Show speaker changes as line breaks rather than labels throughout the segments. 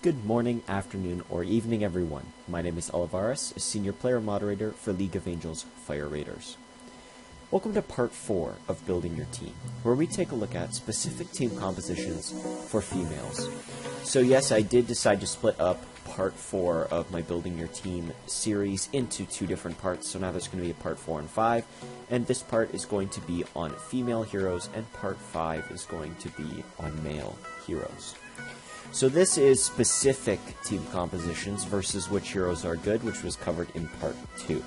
Good morning, afternoon, or evening, everyone. My name is Elivaras, a senior player moderator for League of Angels Fire Raiders. Welcome to part 4 of Building Your Team, where we take a look at specific team compositions for females. So yes, I did decide to split up part 4 of my Building Your Team series into 2 different parts, so now there's going to be a part 4 and 5, and this part is going to be on female heroes, and part 5 is going to be on male heroes. So this is specific team compositions versus which heroes are good, which was covered in part 2.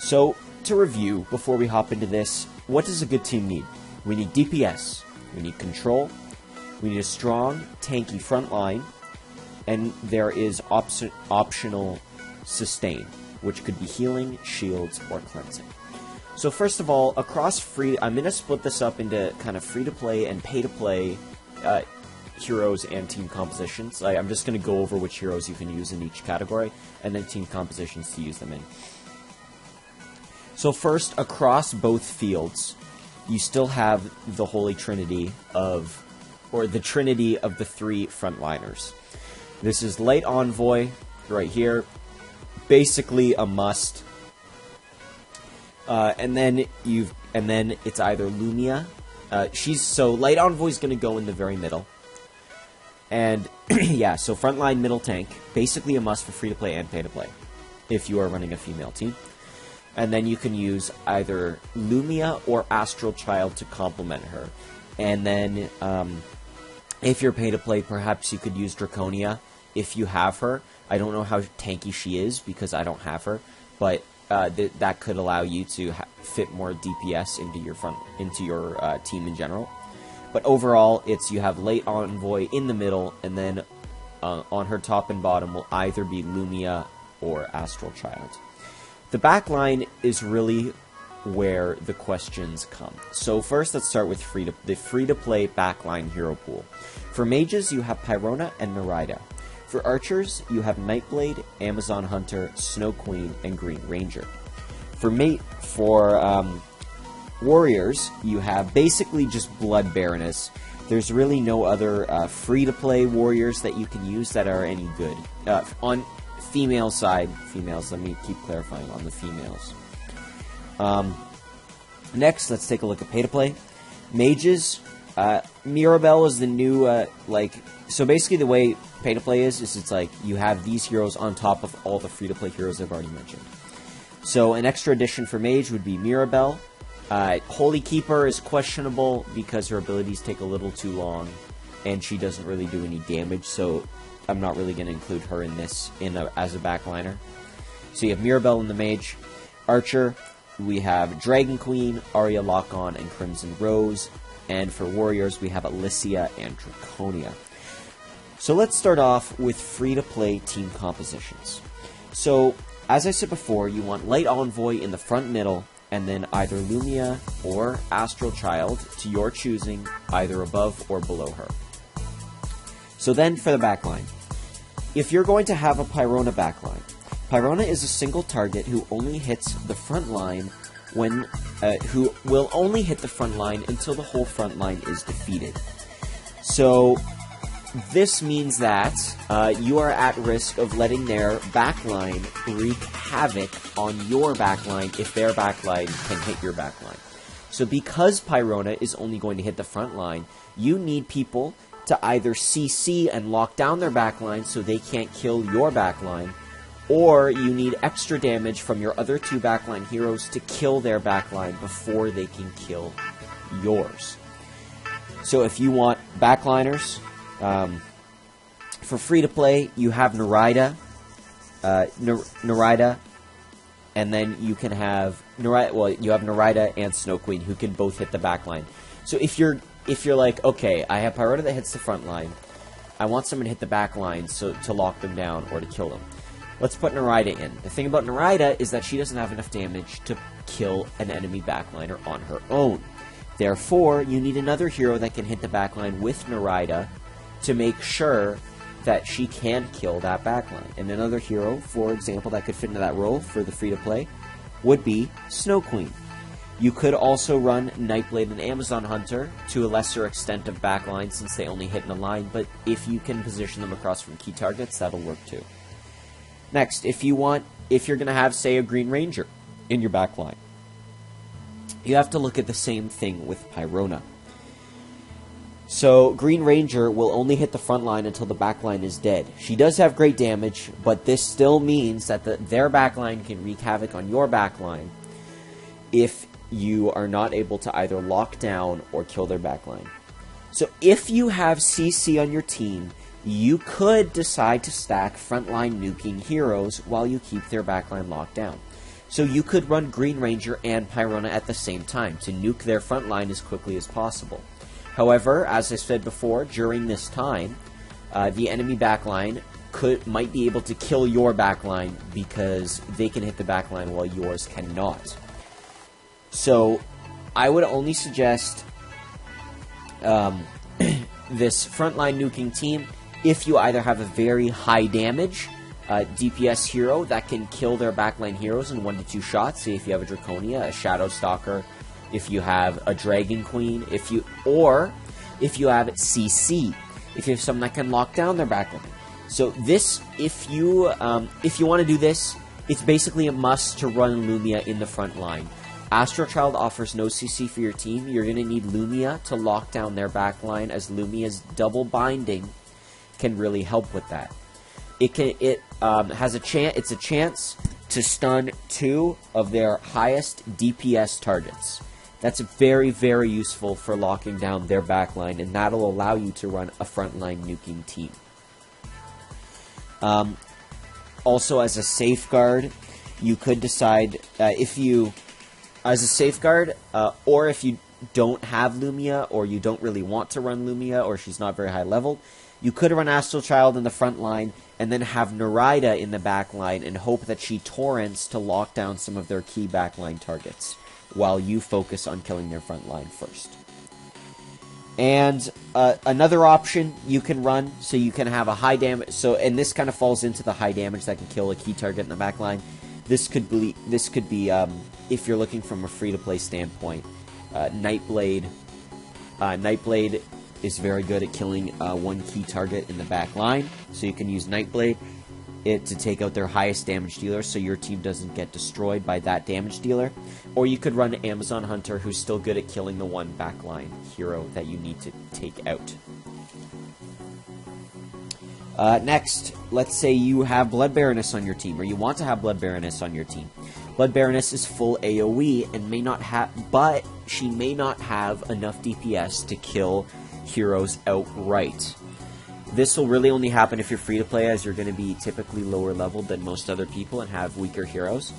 So, to review, before we hop into this, what does a good team need? We need DPS, we need control, we need a strong, tanky front line, and there is optional sustain, which could be healing, shields, or cleansing. So first of all, across I'm going to split this up into kind of free-to-play and pay-to-play heroes and team compositions. I'm just going to go over which heroes you can use in each category, and then team compositions to use them in. So first, across both fields, you still have the Holy Trinity or the Trinity of the 3 frontliners. This is Light Envoy, right here, basically a must. And then it's either Lumia. So Light Envoy is going to go in the very middle. And, yeah, so frontline, middle tank, basically a must for free-to-play and pay-to-play, if you are running a female team. And then you can use either Lumia or Astral Child to complement her. And then, if you're pay-to-play, perhaps you could use Draconia if you have her. I don't know how tanky she is, because I don't have her, but that could allow you to fit more DPS into your team in general. But overall, you have Light Envoy in the middle, and then on her top and bottom will either be Lumia or Astral Child. The backline is really where the questions come. So first, let's start with the free-to-play backline hero pool. For mages, you have Pyrona and Nereida. For archers, you have Nightblade, Amazon Hunter, Snow Queen, and Green Ranger. For warriors, you have basically just Blood Baroness. There's really no other free-to-play warriors that you can use that are any good. On female side, let me keep clarifying on the females. Next, let's take a look at pay-to-play. Mages, Mirabelle is the new, so basically the way pay-to-play is it's like you have these heroes on top of all the free-to-play heroes I've already mentioned. So an extra addition for mage would be Mirabelle. Holy Keeper is questionable because her abilities take a little too long, and she doesn't really do any damage, so I'm not really going to include her in this as a backliner. So you have Mirabelle in the mage. Archer, we have Dragon Queen, Aria, Lockon, and Crimson Rose. And for warriors, we have Alyssia and Draconia. So let's start off with free-to-play team compositions. So, as I said before, you want Light Envoy in the front middle, and then either Lumia or Astral Child to your choosing, either above or below her. So then for the backline. If you're going to have a Pyrona backline, Pyrona is a single target who only hits the front line who will only hit the front line until the whole front line is defeated. So this means that you are at risk of letting their backline wreak havoc on your backline if their backline can hit your backline. So because Pyrona is only going to hit the front line, you need people to either CC and lock down their backline so they can't kill your backline, or you need extra damage from your other 2 backline heroes to kill their backline before they can kill yours. So if you want backliners, for free-to-play, you have Nereida, and then you can have you have Nereida and Snow Queen, who can both hit the backline. So if you're like, okay, I have Pyrona that hits the front line, I want someone to hit the back line to lock them down or to kill them. Let's put Nereida in. The thing about Nereida is that she doesn't have enough damage to kill an enemy backliner on her own. Therefore, you need another hero that can hit the backline with Nereida to make sure that she can kill that backline. And another hero, for example, that could fit into that role for the free-to-play would be Snow Queen. You could also run Nightblade and Amazon Hunter, to a lesser extent of backline since they only hit in a line, but if you can position them across from key targets, that'll work too. Next, if you're going to have, say, a Green Ranger in your backline, you have to look at the same thing with Pyrona. So, Green Ranger will only hit the front line until the backline is dead. She does have great damage, but this still means that their backline can wreak havoc on your backline if you are not able to either lock down or kill their backline. So, if you have CC on your team, you could decide to stack frontline nuking heroes while you keep their backline locked down. So you could run Green Ranger and Pyrona at the same time to nuke their frontline as quickly as possible. However, as I said before, during this time, the enemy backline might be able to kill your backline because they can hit the backline while yours cannot. So I would only suggest this frontline nuking team if you either have a very high damage DPS hero that can kill their backline heroes in 1 to 2 shots. Say if you have a Draconia, a Shadow Stalker, if you have a Dragon Queen, if you have CC, if you have someone that can lock down their backline. So this, if you want to do this, it's basically a must to run Lumia in the front line. Astral Child offers no CC for your team. You're going to need Lumia to lock down their backline, as Lumia's double binding can really help with that. It's a chance to stun 2 of their highest DPS targets. That's very, very useful for locking down their backline, and that'll allow you to run a frontline nuking team. Also, as a safeguard, you could decide or if you don't have Lumia, or you don't really want to run Lumia, or she's not very high leveled, you could run Astral Child in the front line, and then have Nereida in the back line, and hope that she torrents to lock down some of their key backline targets, while you focus on killing their front line first. And another option you can run, so you can have a high damage, and this kind of falls into the high damage that can kill a key target in the back line. This could be if you're looking from a free-to-play standpoint, Nightblade. Nightblade is very good at killing one key target in the back line, so you can use Nightblade to take out their highest damage dealer, so your team doesn't get destroyed by that damage dealer. Or you could run Amazon Hunter, who's still good at killing the one backline hero that you need to take out. Next, let's say you have Blood Baroness on your team, or you want to have Blood Baroness on your team. Blood Baroness is full AoE and but she may not have enough DPS to kill heroes outright. This will really only happen if you're free to play, as you're going to be typically lower leveled than most other people and have weaker heroes.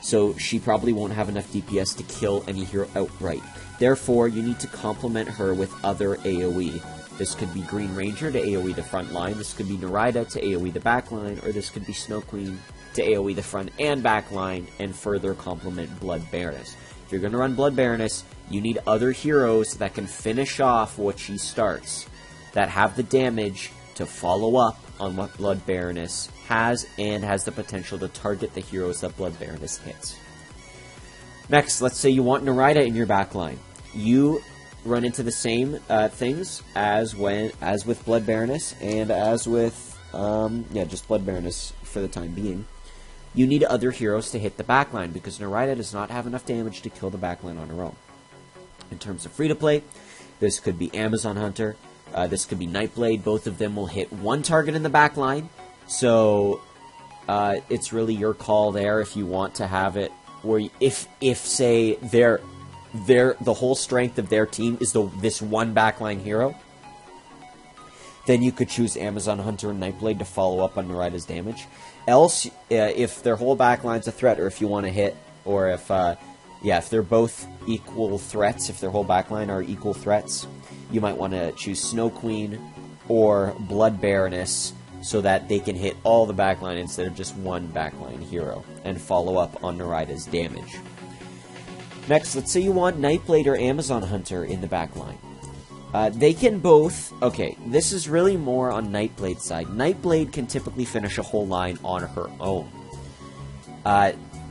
So she probably won't have enough DPS to kill any hero outright. Therefore, you need to complement her with other AoE. This could be Green Ranger to AoE the front line, this could be Nereida to AoE the back line, or this could be Snow Queen to AoE the front and back line and further complement Blood Baroness. If you're going to run Blood Baroness, you need other heroes that can finish off what she starts, that have the damage to follow up on what Blood Baroness has, and has the potential to target the heroes that Blood Baroness hits. Next, let's say you want Nereida in your backline. You run into the same things as with Blood Baroness, and as with just Blood Baroness for the time being. You need other heroes to hit the backline, because Nereida does not have enough damage to kill the backline on her own. In terms of free-to-play, this could be Amazon Hunter, this could be Nightblade. Both of them will hit one target in the backline, so it's really your call there if you want to have it, where if say the whole strength of their team is this one backline hero, then you could choose Amazon Hunter and Nightblade to follow up on Nereida's damage. Else, if their whole backline's a threat, or if you want to hit, or if they're both equal threats, if their whole backline are equal threats, you might want to choose Snow Queen or Blood Baroness, so that they can hit all the backline instead of just one backline hero, and follow up on Nereida's damage. Next, let's say you want Nightblade or Amazon Hunter in the backline. They can both... Okay, this is really more on Nightblade's side. Nightblade can typically finish a whole line on her own.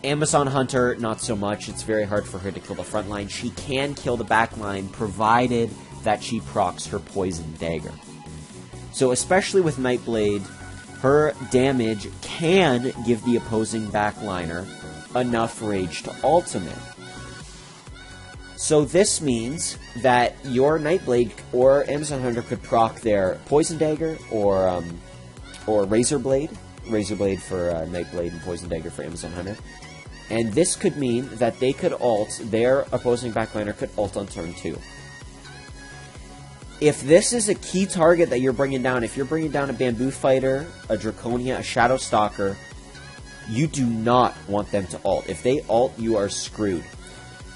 Amazon Hunter, not so much. It's very hard for her to kill the front line. She can kill the back line, provided that she procs her Poison Dagger. So especially with Nightblade, her damage can give the opposing backliner enough rage to ultimate. So this means that your Nightblade or Amazon Hunter could proc their Poison Dagger or Razor Blade. Razor Blade for Nightblade and Poison Dagger for Amazon Hunter. And this could mean that they could ult, their opposing backliner could ult on turn 2. If this is a key target that you're bringing down, if you're bringing down a Bamboo Fighter, a Draconia, a Shadow Stalker, you do not want them to ult. If they ult, you are screwed.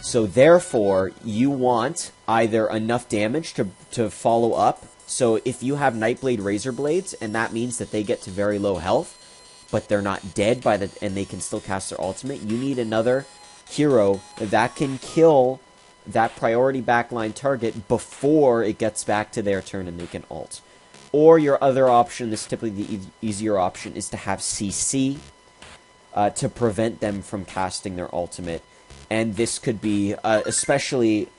So therefore, you want either enough damage to follow up. So if you have Nightblade Razor Blades, and that means that they get to very low health, but they're not dead and they can still cast their ultimate, you need another hero that can kill that priority backline target before it gets back to their turn and they can ult. Or your other option, this is typically the easier option, is to have CC to prevent them from casting their ultimate. And this could be, especially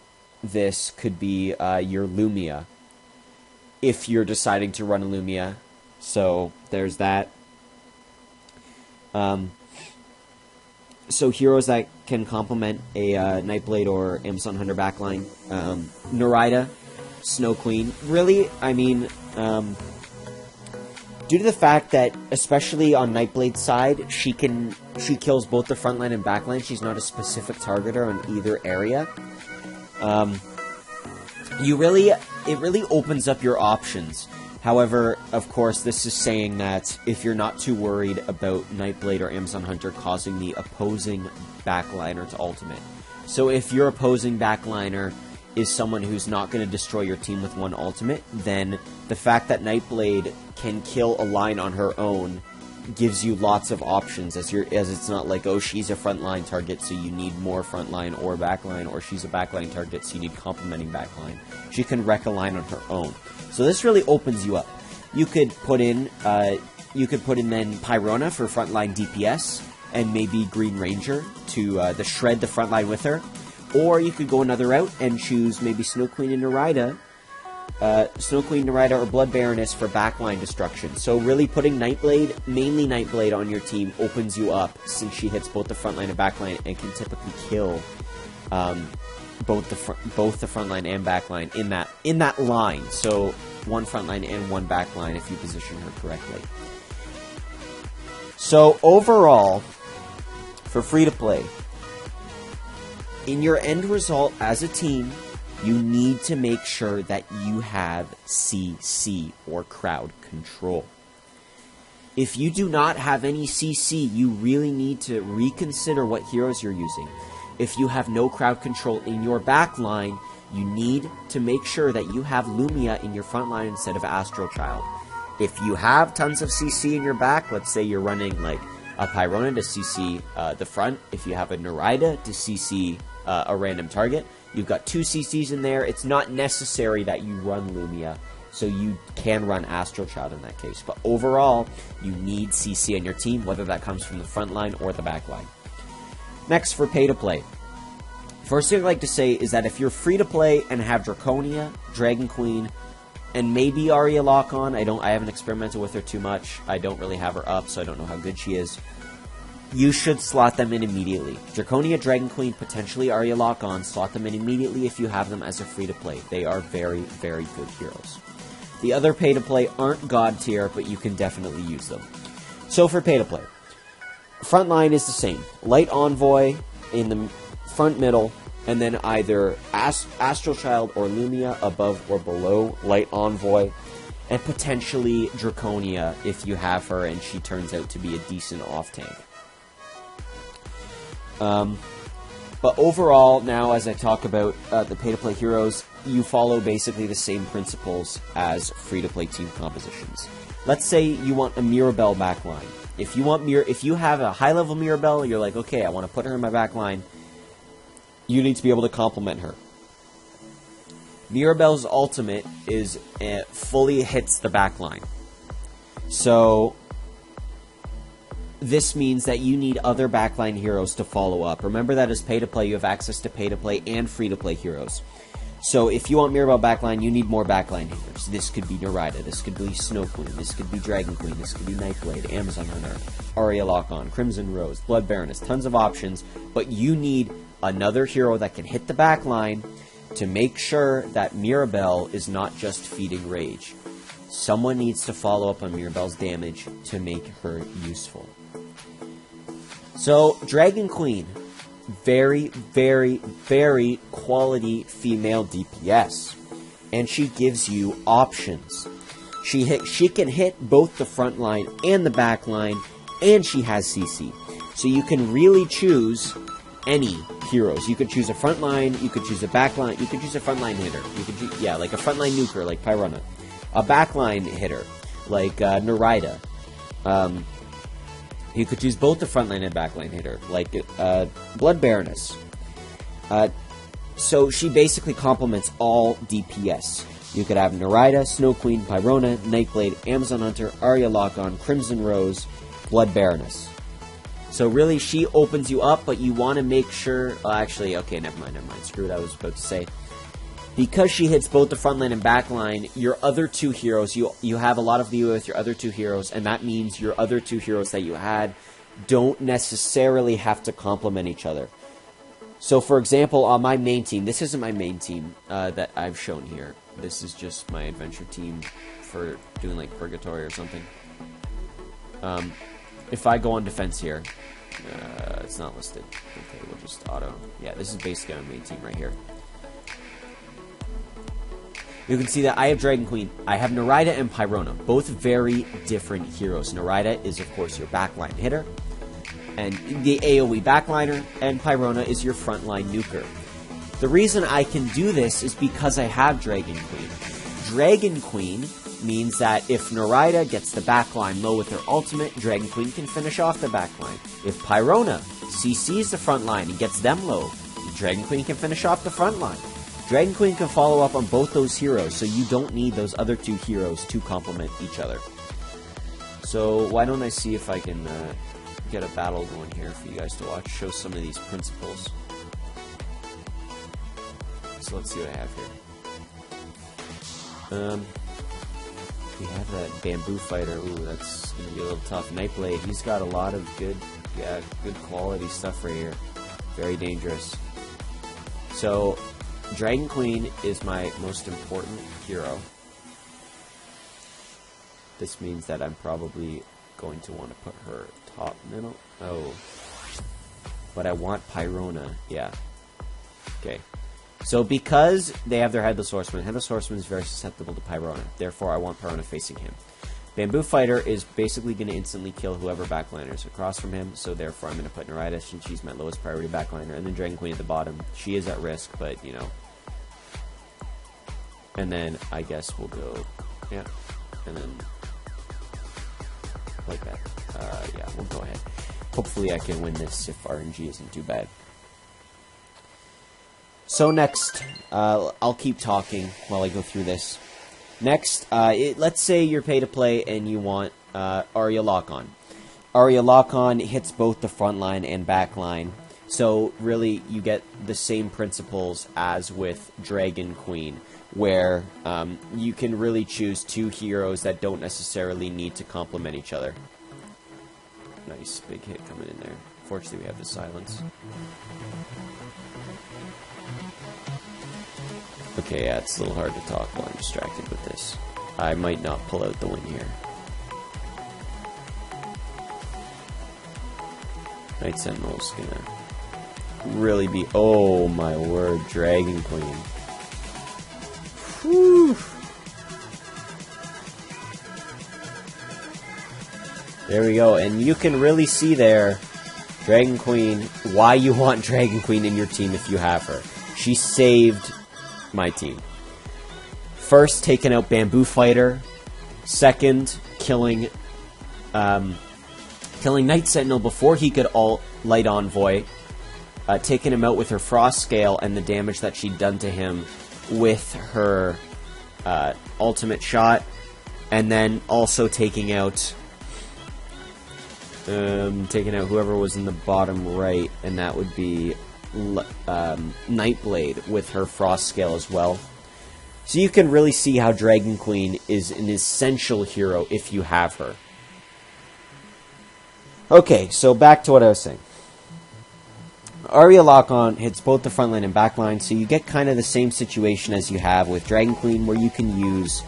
this could be your Lumia, if you're deciding to run a Lumia. So there's that. So heroes that can complement a Nightblade or Amazon Hunter backline. Nereida, Snow Queen. Really, I mean, due to the fact that, especially on Nightblade's side, she kills both the frontline and backline. She's not a specific targeter on either area. It really opens up your options. However, of course, this is saying that if you're not too worried about Nightblade or Amazon Hunter causing the opposing backliner to ultimate. So if your opposing backliner is someone who's not going to destroy your team with one ultimate, then the fact that Nightblade can kill a line on her own gives you lots of options, as it's not like, oh, she's a frontline target, so you need more frontline or backline, or she's a backline target, so you need complementing backline. She can wreck a line on her own. So this really opens you up. You could put in then Pyrona for frontline DPS, and maybe Green Ranger to shred the frontline with her. Or you could go another route and choose maybe Snow Queen and Nereida, or Blood Baroness for backline destruction. So really putting Nightblade, mainly Nightblade, on your team opens you up, since she hits both the frontline and backline and can typically kill both the frontline and backline in that line. So one frontline and one backline if you position her correctly. So overall, for free to play, in your end result as a team, you need to make sure that you have CC, or crowd control. If you do not have any CC, you really need to reconsider what heroes you're using. If you have no crowd control in your backline, you need to make sure that you have Lumia in your front line instead of Astral Child. If you have tons of CC in your back, let's say you're running like a Pyrona to CC the front, if you have a Nereida to CC a random target, you've got 2 CCs in there. It's not necessary that you run Lumia, so you can run Astral Child in that case. But overall, you need CC on your team, whether that comes from the front line or the back line. Next, for pay-to-play. First thing I'd like to say is that if you're free-to-play and have Draconia, Dragon Queen, and maybe Aria Lockon, I haven't experimented with her too much. I don't really have her up, so I don't know how good she is. You should slot them in immediately. Draconia, Dragon Queen, potentially Aria Lockon, slot them in immediately if you have them as a free-to-play. They are very, very good heroes. The other pay-to-play aren't god tier, but you can definitely use them. So for pay-to-play, front line is the same. Light Envoy in the front middle, and then either Astral Child or Lumia above or below Light Envoy, and potentially Draconia if you have her and she turns out to be a decent off-tank. But overall, now as I talk about the pay-to-play heroes, you follow basically the same principles as free-to-play team compositions. Let's say you want a Mirabelle backline. If you have a high-level Mirabelle, you're like, okay, I want to put her in my backline, you need to be able to complement her. Mirabelle's ultimate is fully hits the backline. So this means that you need other backline heroes to follow up. Remember that as pay-to-play, you have access to pay-to-play and free-to-play heroes. So if you want Mirabelle backline, you need more backline heroes. This could be Nereida, this could be Snow Queen, this could be Dragon Queen, this could be Nightblade, Amazon Hunter, Aria Lockon, Crimson Rose, Blood Baroness, tons of options, but you need another hero that can hit the backline to make sure that Mirabelle is not just feeding rage. Someone needs to follow up on Mirabelle's damage to make her useful. So, Dragon Queen, very, very, very quality female DPS. And she gives you options. She can hit both the front line and the back line, and she has CC. So you can really choose any heroes. You could choose a front line, you could choose a back line, you could choose a front line hitter. You could choose, yeah, like a front line nuker, like Pyrona. A backline hitter, like Nereida. You could choose both the frontline and backline hitter, like Blood Baroness. So she basically complements all DPS. You could have Nereida, Snow Queen, Pyrona, Nightblade, Amazon Hunter, Aria Lockon, Crimson Rose, Blood Baroness. So really, she opens you up, but you want to make sure... actually, okay, never mind. Screw what I was about to say. Because she hits both the front line and back line, your other two heroes, you have a lot of leeway with your other two heroes, and that means your other two heroes that you had don't necessarily have to complement each other. So, for example, on my main team, this isn't my main team that I've shown here. This is just my adventure team for doing, like, Purgatory or something. If I go on defense here, it's not listed. Okay, we'll just auto. Yeah, this is basically my main team right here. You can see that I have Dragon Queen, I have Nereida and Pyrona, both very different heroes. Nereida is, of course, your backline hitter, and the AoE backliner, and Pyrona is your frontline nuker. The reason I can do this is because I have Dragon Queen. Dragon Queen means that if Nereida gets the backline low with her ultimate, Dragon Queen can finish off the backline. If Pyrona CCs the frontline and gets them low, Dragon Queen can finish off the frontline. Dragon Queen can follow up on both those heroes, so you don't need those other two heroes to complement each other. So why don't I see if I can get a battle going here for you guys to watch, show some of these principles. So let's see what I have here. We have that bamboo fighter. Ooh, that's gonna be a little tough. Nightblade, he's got a lot of good quality stuff right here. Very dangerous. So Dragon Queen is my most important hero. This means that I'm probably going to want to put her top middle. Oh. But I want Pyrona. Yeah. Okay. So because they have their Headless Horseman is very susceptible to Pyrona. Therefore, I want Pyrona facing him. Bamboo Fighter is basically going to instantly kill whoever backliners across from him, so therefore I'm going to put Nereida, since she's my lowest priority backliner, and then Dragon Queen at the bottom. She is at risk, but, you know. And then I guess we'll go, yeah, and then like that. Yeah, we'll go ahead. Hopefully I can win this if RNG isn't too bad. So next, I'll keep talking while I go through this. Next, let's say you're pay to play and you want Aria Lockon. Aria Lockon hits both the front line and back line. So really, you get the same principles as with Dragon Queen, where you can really choose two heroes that don't necessarily need to complement each other. Nice big hit coming in there. Fortunately, we have the silence. Okay, yeah, it's a little hard to talk while I'm distracted with this. I might not pull out the win here. Night Sentinel's gonna really be... Oh my word, Dragon Queen. Whew. There we go, and you can really see there, Dragon Queen, why you want Dragon Queen in your team if you have her. She saved my team. First, taking out Bamboo Fighter. Second, killing Night Sentinel before he could ult Light Envoy. Taking him out with her Frost Scale and the damage that she'd done to him with her ultimate shot. And then also taking out taking out whoever was in the bottom right, and that would be Nightblade with her Frost Scale as well. So you can really see how Dragon Queen is an essential hero if you have her. Okay, so back to what I was saying. Aria Lockon hits both the front line and back line, so you get kind of the same situation as you have with Dragon Queen, where you can use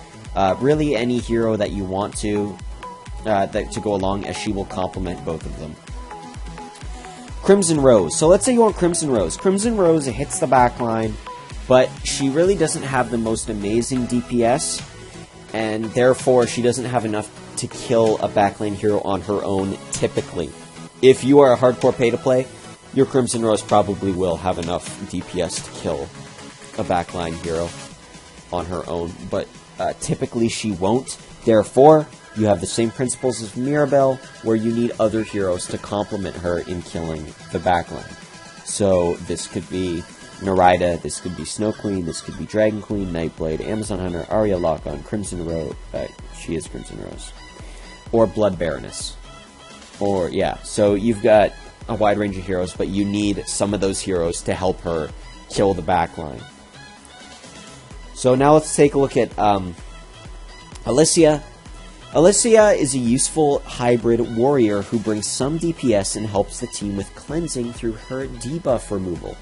really any hero that you want to go along, as she will complement both of them. Crimson Rose. So let's say you want Crimson Rose. Crimson Rose hits the back line, but she really doesn't have the most amazing DPS, and therefore she doesn't have enough to kill a backline hero on her own, typically. If you are a hardcore pay-to-play, your Crimson Rose probably will have enough DPS to kill a backline hero on her own, but typically she won't. Therefore, you have the same principles as Mirabelle, where you need other heroes to complement her in killing the backline. So this could be Nereida, this could be Snow Queen, this could be Dragon Queen, Nightblade, Amazon Hunter, Aria Lockon, Crimson Rose, she is Crimson Rose, or Blood Baroness. Or, yeah, so you've got a wide range of heroes, but you need some of those heroes to help her kill the backline. So now let's take a look at Alyssia. Alyssia is a useful hybrid warrior who brings some DPS and helps the team with cleansing through her debuff removal.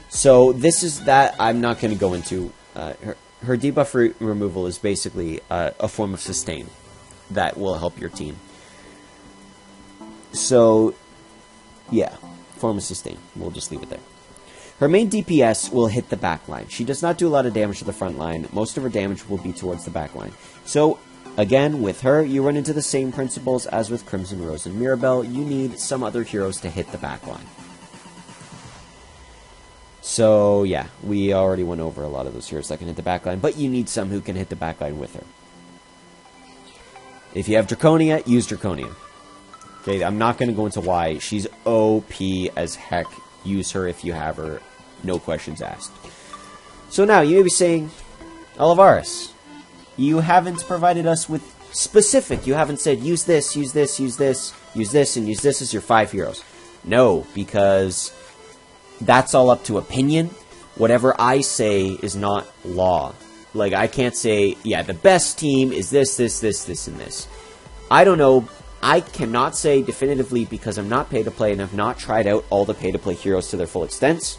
So this is that I'm not going to go into. Her debuff removal is basically a form of sustain that will help your team. So, yeah, form of sustain. We'll just leave it there. Her main DPS will hit the backline. She does not do a lot of damage to the front line. Most of her damage will be towards the backline. So, again, with her, you run into the same principles as with Crimson Rose and Mirabelle. You need some other heroes to hit the backline. So, yeah, we already went over a lot of those heroes that can hit the backline, but you need some who can hit the backline with her. If you have Draconia, use Draconia. Okay, I'm not going to go into why. She's OP as heck. Use her if you have her. No questions asked. So now, you may be saying, Elivaras, you haven't provided us with specific. You haven't said, use this, use this, use this, use this, and use this as your 5 heroes. No, because that's all up to opinion. Whatever I say is not law. Like, I can't say, yeah, the best team is this, this, this, this, and this. I don't know. I cannot say definitively because I'm not pay-to-play and have not tried out all the pay-to-play heroes to their full extent.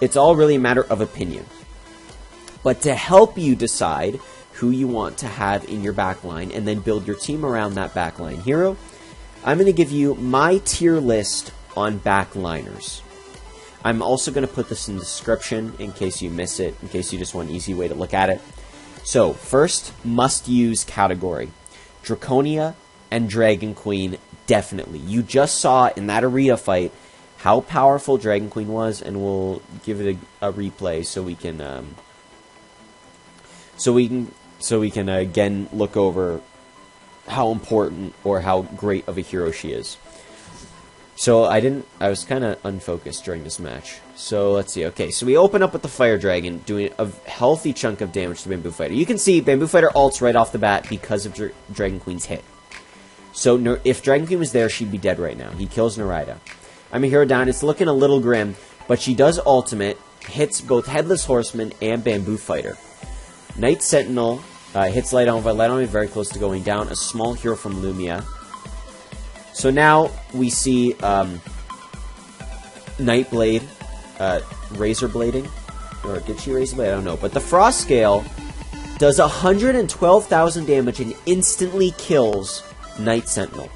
It's all really a matter of opinion. But to help you decide who you want to have in your backline and then build your team around that backline hero, I'm going to give you my tier list on backliners. I'm also going to put this in the description in case you miss it, in case you just want an easy way to look at it. So, first, must-use category. Draconia and Dragon Queen, definitely. You just saw in that Aria fight how powerful Dragon Queen was, and we'll give it a replay so we can again look over how important or how great of a hero she is. So I was kind of unfocused during this match. So let's see. Okay, so we open up with the Fire Dragon, doing a healthy chunk of damage to Bamboo Fighter. You can see Bamboo Fighter ults right off the bat because of Dragon Queen's hit. So if Dragon Queen was there, she'd be dead right now. He kills Nereida. I'm a hero down. It's looking a little grim, but she does ultimate, hits both Headless Horseman and Bamboo Fighter. Night Sentinel hits Light On, but Light On is very close to going down. A small hero from Lumia. So now we see Nightblade razor blading, or did she razor blade? I don't know. But the Frost Scale does 112,000 damage and instantly kills Night Sentinel.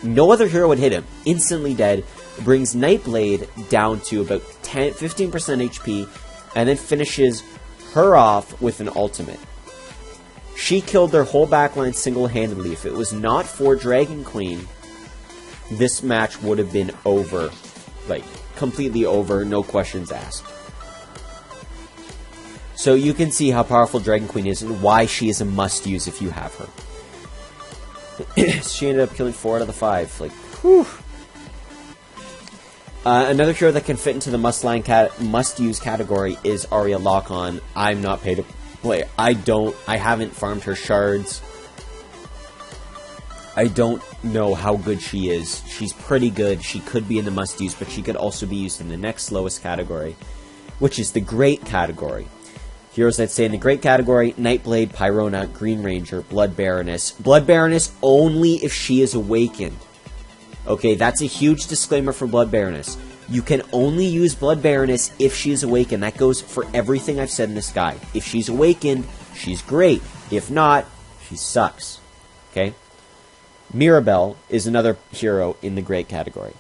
No other hero would hit him. Instantly dead. Brings Nightblade down to about 15% HP, and then finishes her off with an ultimate. She killed their whole backline single-handedly. If it was not for Dragon Queen, this match would have been over. Like, completely over, no questions asked. So you can see how powerful Dragon Queen is and why she is a must-use if you have her. She ended up killing 4 out of the 5. Like, whew. Another hero that can fit into the must-use category is Aria Lockon. I'm not paid to play. I haven't farmed her shards. I don't know how good she is. She's pretty good. She could be in the must-use, but she could also be used in the next lowest category, which is the Great category. Heroes that stay in the Great category: Nightblade, Pyrona, Green Ranger, Blood Baroness. Blood Baroness only if she is awakened. Okay, that's a huge disclaimer for Blood Baroness. You can only use Blood Baroness if she is awakened. That goes for everything I've said in this guide. If she's awakened, she's great. If not, she sucks. Okay? Mirabelle is another hero in the Great category.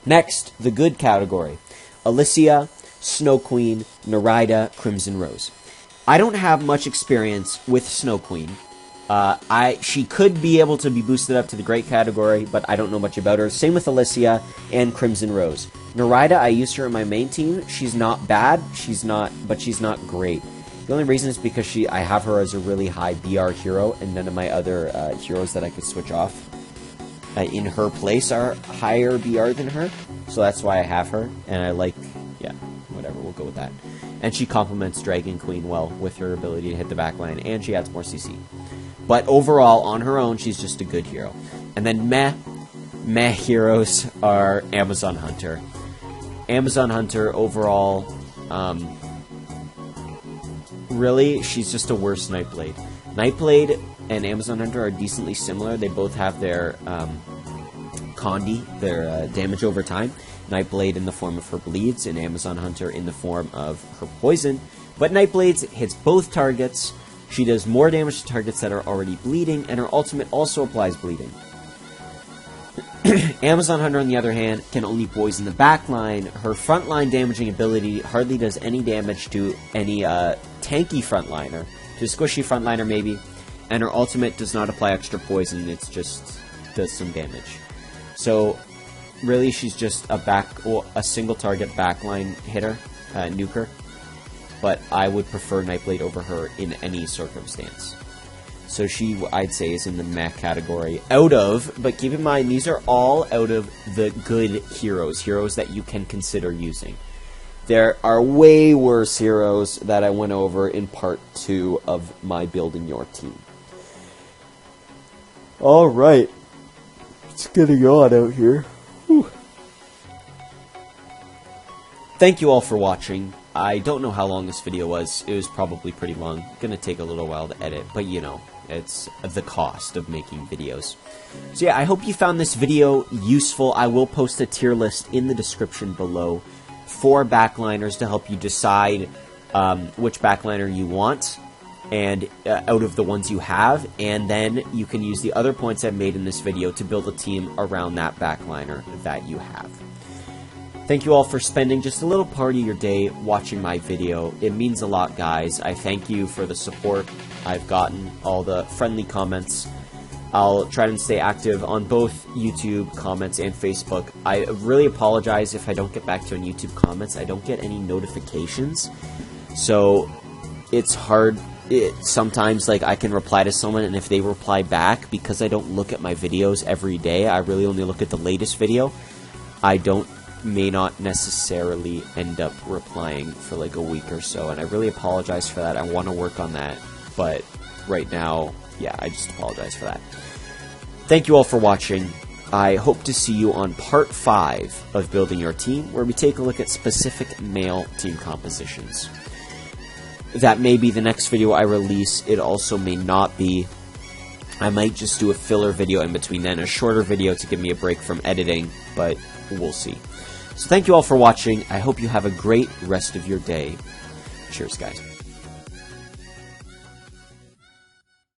Next, the Good category: Alyssia, Snow Queen, Nereida, Crimson Rose. I don't have much experience with Snow Queen. She could be able to be boosted up to the Great category, but I don't know much about her. Same with Alyssia and Crimson Rose. Nereida, I used her in my main team. She's not bad. But she's not great. The only reason is because I have her as a really high BR hero, and none of my other heroes that I could switch off in her place are higher BR than her. So that's why I have her, and I like, yeah, whatever, we'll go with that. And she complements Dragon Queen well with her ability to hit the backline, and she adds more CC. But overall, on her own, she's just a good hero. And then meh heroes are Amazon Hunter. Amazon Hunter, overall, really, she's just a worse Nightblade. Nightblade and Amazon Hunter are decently similar. They both have their Condi, their damage over time. Nightblade in the form of her bleeds, and Amazon Hunter in the form of her poison. But Nightblade hits both targets. She does more damage to targets that are already bleeding, and her ultimate also applies bleeding. Amazon Hunter, on the other hand, can only poison the backline. Her frontline damaging ability hardly does any damage to any tanky frontliner, to a squishy frontliner maybe, and her ultimate does not apply extra poison, it just does some damage. So, really, she's just a single target backline hitter, nuker. But I would prefer Nightblade over her in any circumstance. So she, I'd say, is in the meh category. But keep in mind, these are all out of the good heroes that you can consider using. There are way worse heroes that I went over in part 2 of my Building Your Team. Alright. It's getting on out here. Whew. Thank you all for watching. I don't know how long this video was. It was probably pretty long. Gonna take a little while to edit, but you know, it's the cost of making videos. So yeah, I hope you found this video useful. I will post a tier list in the description below for backliners to help you decide which backliner you want and out of the ones you have, and then you can use the other points I've made in this video to build a team around that backliner that you have. Thank you all for spending just a little part of your day watching my video. It means a lot, guys. I thank you for the support I've gotten, all the friendly comments. I'll try to stay active on both YouTube comments and Facebook. I really apologize if I don't get back to you on YouTube comments. I don't get any notifications, so it's hard. Sometimes, like, I can reply to someone, and if they reply back, because I don't look at my videos every day, I really only look at the latest video, I may not necessarily end up replying for like a week or so, and I really apologize for that. I want to work on that, but right now, yeah, I just apologize for that. Thank you all for watching. I hope to see you on part 5 of Building Your Team, where we take a look at specific male team compositions. That may be the next video I release. It also may not be. I might just do a filler video in between then, a shorter video to give me a break from editing, but we'll see. So thank you all for watching. I hope you have a great rest of your day. Cheers, guys.